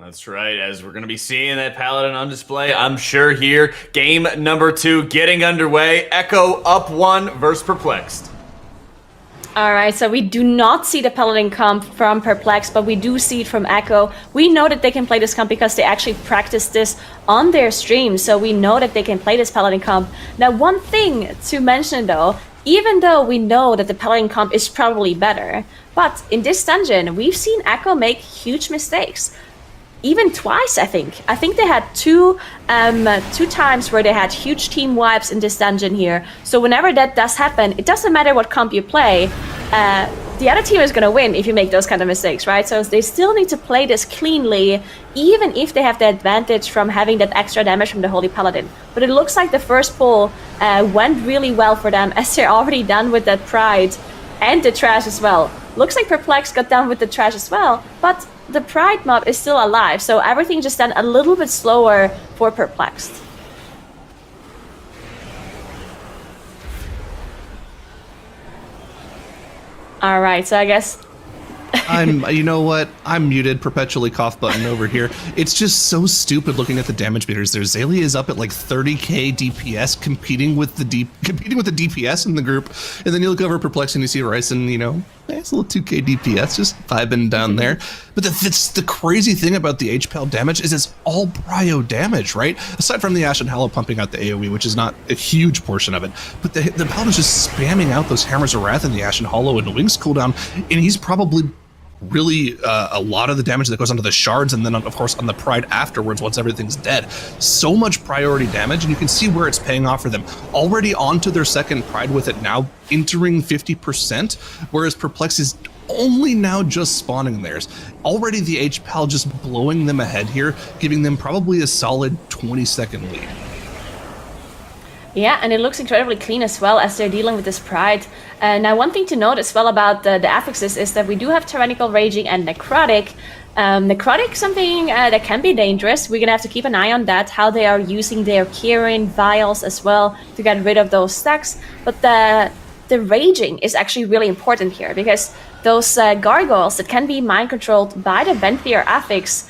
That's right, as we're going to be seeing that Paladin on display, I'm sure here. Game number 2 getting underway. Echo up 1 versus Perplexed. Alright, so we do not see the Paladin comp from Perplexed, but we do see it from Echo. We know that they can play this comp because they actually practiced this on their stream, so we know that they can play this Paladin comp. Now, one thing to mention though, even though we know that the Paladin comp is probably better, but in this dungeon, we've seen Echo make huge mistakes. Even twice, I think. I think they had two times where they had huge team wipes in this dungeon here. So whenever that does happen, it doesn't matter what comp you play, the other team is going to win if you make those kind of mistakes, right? So they still need to play this cleanly, even if they have the advantage from having that extra damage from the Holy Paladin. But it looks like the first pull went really well for them, as they're already done with that Pride and the Trash as well. Looks like Perplex got done with the Trash as well, but the Pride mob is still alive, so everything just done a little bit slower for Perplexed. Alright, so I guess... you know what? I'm muted, perpetually cough button over here. It's just so stupid looking at the damage meters there. Zalia is up at like 30k DPS competing with the DPS in the group. And then you look over Perplex and you see Ryson, you know, it's a little 2k DPS just vibing down there. But the crazy thing about the HPL damage is it's all prio damage, right? Aside from the Ashen Hallow pumping out the AoE, which is not a huge portion of it. But the Paladin's just spamming out those Hammers of Wrath and the Ashen Hallow and the Wings cooldown, and he's probably really a lot of the damage that goes onto the shards, and then of course on the Pride afterwards once everything's dead. So much priority damage, and you can see where it's paying off for them. Already onto their second Pride with it now, entering 50%, whereas Perplex is only now just spawning theirs. Already the HPAL just blowing them ahead here, giving them probably a solid 20-second lead. Yeah, and it looks incredibly clean as well as they're dealing with this Pride. Now, one thing to note as well about the Affixes is that we do have Tyrannical, Raging, and Necrotic. Necrotic, something that can be dangerous. We're gonna have to keep an eye on that, how they are using their Kirin vials as well to get rid of those stacks. But the Raging is actually really important here, because those gargoyles that can be mind controlled by the Venthyr Affix,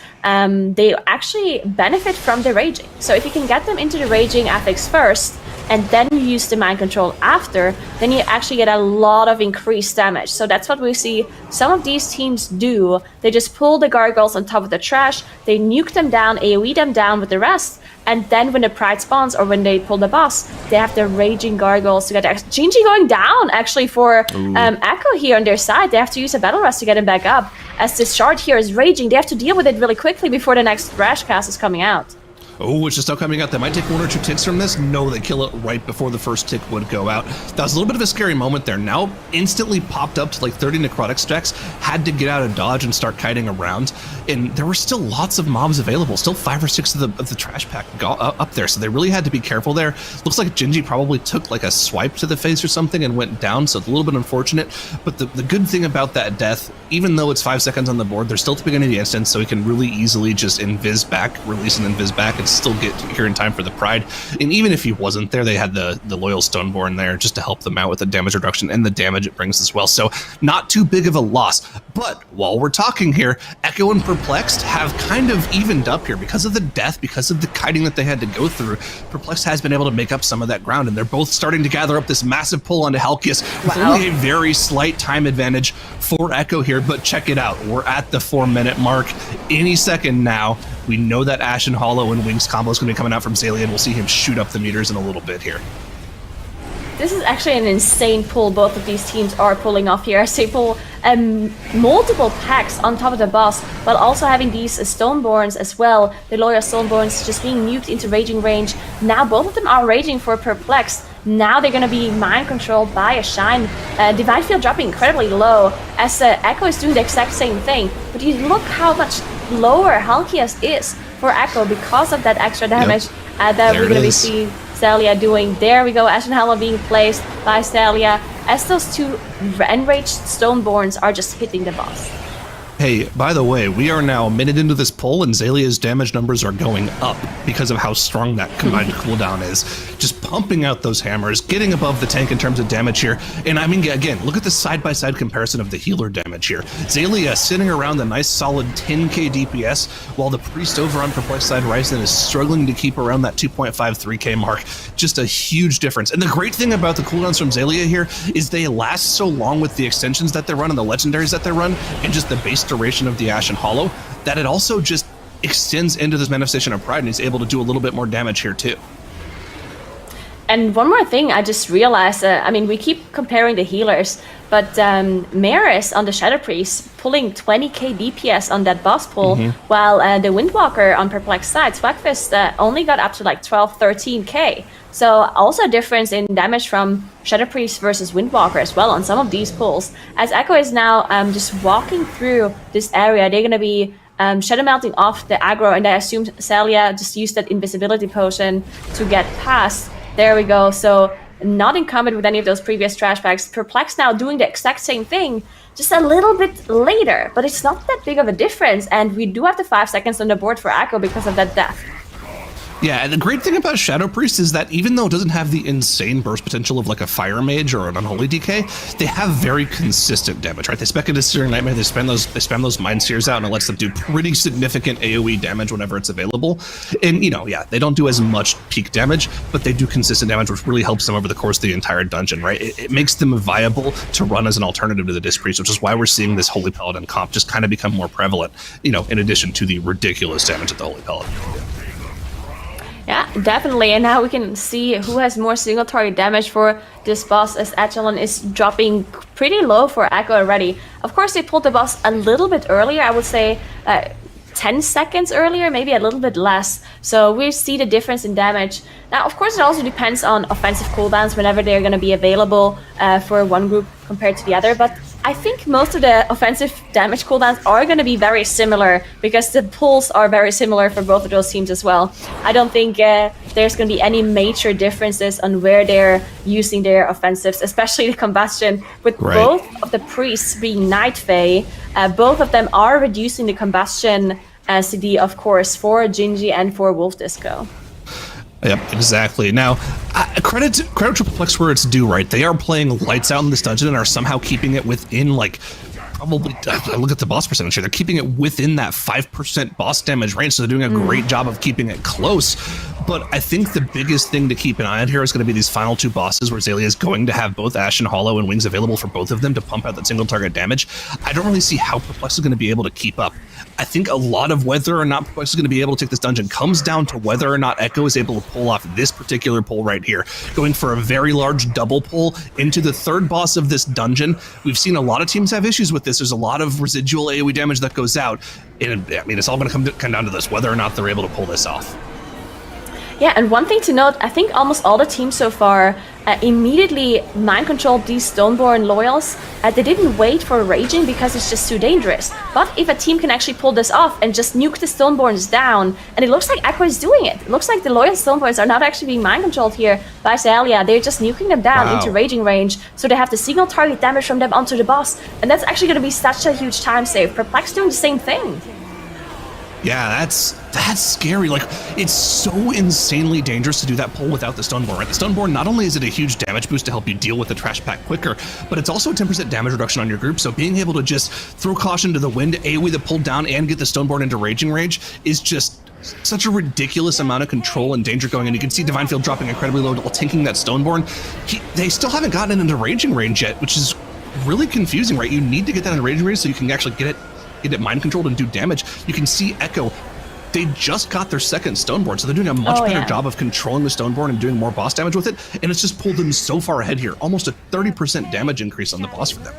they actually benefit from the Raging. So if you can get them into the Raging Affix first, and then you use the mind control after, then you actually get a lot of increased damage. So that's what we see some of these teams do. They just pull the gargoyles on top of the trash, they nuke them down, AoE them down with the rest, and then when the Pride spawns or when they pull the boss, they have the Raging gargoyles to get Gingy going down actually for Echo here on their side. They have to use a Battle Rust to get him back up. As this shard here is Raging, they have to deal with it really quickly before the next Thrash cast is coming out. Oh, it's just now coming out. They might take 1 or 2 ticks from this. No, they kill it right before the first tick would go out. That was a little bit of a scary moment there. Now instantly popped up to like 30 necrotic stacks, had to get out of dodge and start kiting around. And there were still lots of mobs available, still 5 or 6 of the trash pack up there. So they really had to be careful there. Looks like Gingy probably took like a swipe to the face or something and went down. So it's a little bit unfortunate. But the good thing about that death, even though it's 5 seconds on the board, they're still at the beginning of the instance. So he can really easily just invis back, release and invis back, and still get here in time for the Pride. And even if he wasn't there, they had the Loyal Stoneborn there just to help them out with the damage reduction and the damage it brings as well. So not too big of a loss. But while we're talking here, Echo and Perplexed have kind of evened up here because of the death, because of the kiting that they had to go through. Perplexed has been able to make up some of that ground, and they're both starting to gather up this massive pull onto Halkias with only a very slight time advantage for Echo here. But check it out, we're at the 4-minute mark. Any second now, we know that Ashen Hollow and Wings combo is going to be coming out from Zalia, and we'll see him shoot up the meters in a little bit here. This is actually an insane pull both of these teams are pulling off here, as they pull multiple packs on top of the boss, while also having these Stoneborns as well, the Loyal Stoneborns just being nuked into Raging range. Now both of them are Raging for Perplexed. Now they're going to be mind controlled by a Shine. Divine Field dropping incredibly low, as Echo is doing the exact same thing. But you look how much lower Halkias is for Echo because of that extra damage that we're going to be seeing Stalia doing. There we go, Ashen Hallow being placed by Stalia as those 2 enraged Stoneborns are just hitting the boss. Hey, by the way, we are now a minute into this pull, and Zalia's damage numbers are going up because of how strong that combined cooldown is. Just pumping out those hammers, getting above the tank in terms of damage here. And I mean, again, look at the side-by-side comparison of the healer damage here. Zalia sitting around a nice solid 10k DPS, while the Priest over on Perplexed Side Ryzen is struggling to keep around that 2.53k mark. Just a huge difference. And the great thing about the cooldowns from Zalia here is they last so long with the extensions that they run and the legendaries that they run, and just the base duration of the Ashen Hollow, that it also just extends into this Manifestation of Pride, and he's able to do a little bit more damage here too. And one more thing I just realized, I mean, we keep comparing the healers, but Maris on the Shadow Priest pulling 20k DPS on that boss pull, while the Windwalker on Perplexed Side, Swagfist, only got up to like 12, 13k. So also a difference in damage from Shadow Priest versus Windwalker as well on some of these pulls. As Echo is now just walking through this area, they're going to be shadow melting off the aggro, and I assume Zalia just used that invisibility potion to get past. There we go. So not incumbent with any of those previous trash bags. Perplex now doing the exact same thing, just a little bit later, but it's not that big of a difference. And we do have the 5 seconds on the board for Echo because of that death. Yeah, and the great thing about Shadow Priest is that even though it doesn't have the insane burst potential of like a Fire Mage or an Unholy DK, they have very consistent damage, right? They spec into Searing Nightmare, they spam those Mind Sears out, and it lets them do pretty significant AoE damage whenever it's available. And, you know, yeah, they don't do as much peak damage, but they do consistent damage, which really helps them over the course of the entire dungeon, right? It makes them viable to run as an alternative to the Disc Priest, which is why we're seeing this Holy Paladin comp just kind of become more prevalent, you know, in addition to the ridiculous damage that the Holy Paladin can do. Yeah, definitely. And now we can see who has more single target damage for this boss, as Echelon is dropping pretty low for Echo already. Of course, they pulled the boss a little bit earlier, I would say 10 seconds earlier, maybe a little bit less. So we see the difference in damage. Now, of course, it also depends on offensive cooldowns whenever they're going to be available for one group compared to the other. But I think most of the offensive damage cooldowns are going to be very similar because the pulls are very similar for both of those teams as well. I don't think there's going to be any major differences on where they're using their offensives, especially the combustion. With both of the priests being Night Fae, both of them are reducing the combustion CD, of course, for Gingy and for Wolf Disco. Yep, exactly. Now, credit to Perplex where it's due, right? They are playing lights out in this dungeon and are somehow keeping it within, like, probably, look at the boss percentage here, they're keeping it within that 5% boss damage range, so they're doing a great job of keeping it close. But I think the biggest thing to keep an eye on here is going to be these final two bosses where Zalia is going to have both Ashen Hollow and Wings available for both of them to pump out that single target damage. I don't really see how Perplex is going to be able to keep up. I think a lot of whether or not Perplex is going to be able to take this dungeon comes down to whether or not Echo is able to pull off this particular pull right here, going for a very large double pull into the third boss of this dungeon. We've seen a lot of teams have issues with this. There's a lot of residual AoE damage that goes out, and I mean, it's all going to come down to this, whether or not they're able to pull this off. Yeah, and one thing to note, I think almost all the teams so far immediately mind-controlled these Stoneborn loyals. They didn't wait for raging because it's just too dangerous. But if a team can actually pull this off and just nuke the Stoneborns down, and it looks like Echo is doing it. It looks like the loyal Stoneborns are not actually being mind-controlled here by Zalia. They're just nuking them down into raging range, so they have the single target damage from them onto the boss. And that's actually going to be such a huge time save. Perplex doing the same thing. Yeah, that's scary. Like, it's so insanely dangerous to do that pull without the Stoneborn, right? The Stoneborn, not only is it a huge damage boost to help you deal with the trash pack quicker, but it's also a 10% damage reduction on your group, so being able to just throw caution to the wind, AoE the pull down, and get the Stoneborn into raging range is just such a ridiculous amount of control and danger going in. You can see Divine Field dropping incredibly low while tanking that Stoneborn. They still haven't gotten it into raging range yet, which is really confusing, right? You need to get that into raging range so you can actually get it mind controlled and do damage. You can see Echo, they just got their second Stoneborn, so they're doing a much better job of controlling the Stoneborn and doing more boss damage with it, and it's just pulled them so far ahead here. Almost a 30% damage increase on the boss for them.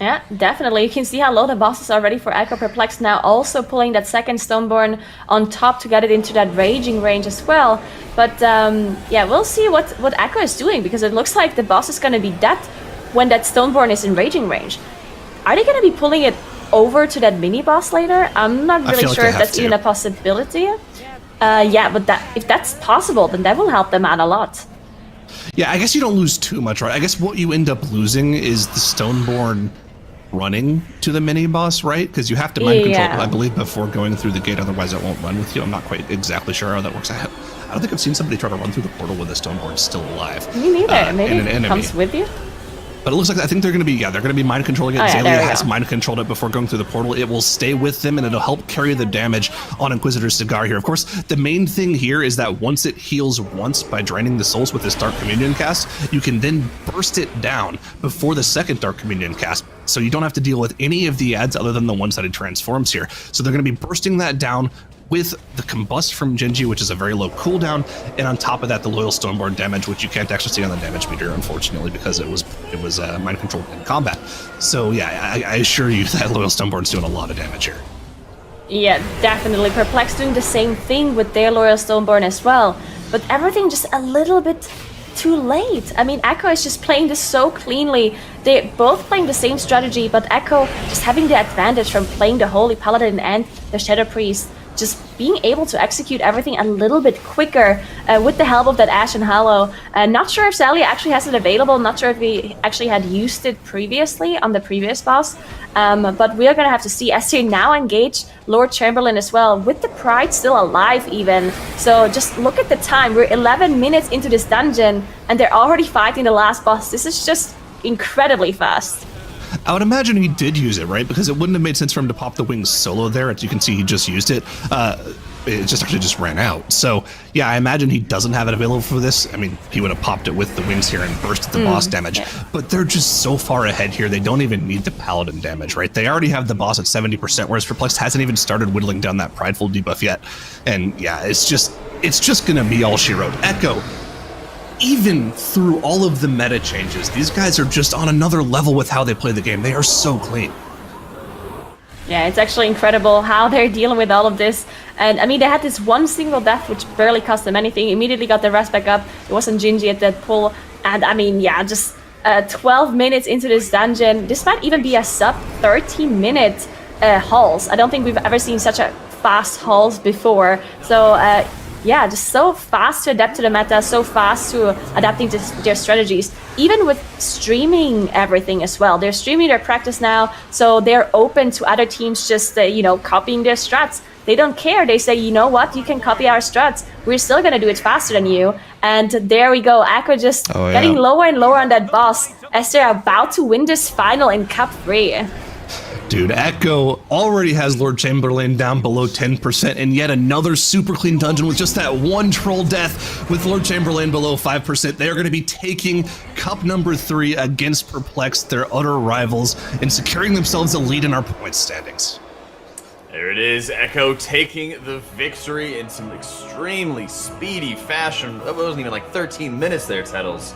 Yeah, definitely. You can see how low the boss is already for Echo. Perplex now also pulling that second Stoneborn on top to get it into that raging range as well. But yeah, we'll see what Echo is doing, because it looks like the boss is going to be dead when that Stoneborn is in raging range. Are they going to be pulling it over to that mini-boss later? I'm not really sure if that's even a possibility. Yeah, but if that's possible, then that will help them out a lot. Yeah, I guess you don't lose too much, right? I guess what you end up losing is the Stoneborn running to the mini boss, right? Because you have to mind control, Yeah. I believe, before going through the gate. Otherwise, it won't run with you. I'm not quite exactly sure how that works. I don't think I've seen somebody try to run through the portal with a Stoneborn still alive. Me neither. Maybe in an it enemy. comes with you. But it looks like I think they're going to be mind controlling it. Oh, yeah, Zalia there we has go. mind controlled it before going through the portal. It will stay with them and it'll help carry the damage on Inquisitor's Cigar here. Of course, the main thing here is that once it heals once by draining the souls with this Dark Communion cast, you can then burst it down before the second Dark Communion cast. So you don't have to deal with any of the ads other than the ones that it transforms here. So they're going to be bursting that down with the Combust from Genji, which is a very low cooldown, and on top of that, the Loyal Stoneborn damage, which you can't actually see on the damage meter, unfortunately, because it was mind controlled in combat. So yeah, I assure you that Loyal Stoneborn's doing a lot of damage here. Yeah, definitely. Perplex doing the same thing with their Loyal Stoneborn as well, but everything just a little bit too late. I mean, Echo is just playing this so cleanly. They're both playing the same strategy, but Echo just having the advantage from playing the Holy Paladin and the Shadow Priest, just being able to execute everything a little bit quicker with the help of that Ashen Hallow. Not sure if Zalia actually has it available, not sure if we actually had used it previously on the previous boss, but we are going to have to see as they now engage Lord Chamberlain as well, with the Pride still alive even. So just look at the time, we're 11 minutes into this dungeon and they're already fighting the last boss. This is just incredibly fast. I would imagine he did use it, right? Because it wouldn't have made sense for him to pop the wings solo there. As you can see, he just used it. It just ran out. So yeah, I imagine he doesn't have it available for this. I mean, he would have popped it with the wings here and bursted the boss damage. Yeah. But they're just so far ahead here. They don't even need the Paladin damage, right? They already have the boss at 70%, whereas Perplexed hasn't even started whittling down that Prideful debuff yet. And yeah, it's just gonna be all she wrote. Echo, even through all of the meta changes, these guys are just on another level with how they play the game. They are so clean. Yeah, it's actually incredible how they're dealing with all of this. And I mean, they had this one single death which barely cost them anything, immediately got their rest back up. It wasn't Gingy at that pull. And I mean, yeah, just 12 minutes into this dungeon. This might even be a sub 30-minute hauls. I don't think we've ever seen such a fast hauls before. So yeah, just so fast to adapt to the meta, so fast to adapting to their strategies, even with streaming everything as well. They're streaming their practice now, so they're open to other teams just, copying their strats. They don't care. They say, you know what, you can copy our strats. We're still going to do it faster than you. And there we go. Aqua just getting lower and lower on that boss as they're about to win this final in Cup 3. Dude, Echo already has Lord Chamberlain down below 10%, and yet another super clean dungeon with just that one troll death with Lord Chamberlain below 5%. They are going to be taking Cup number 3 against Perplexed, their utter rivals, and securing themselves a lead in our points standings. There it is, Echo taking the victory in some extremely speedy fashion. That wasn't even like 13 minutes there, Tettles.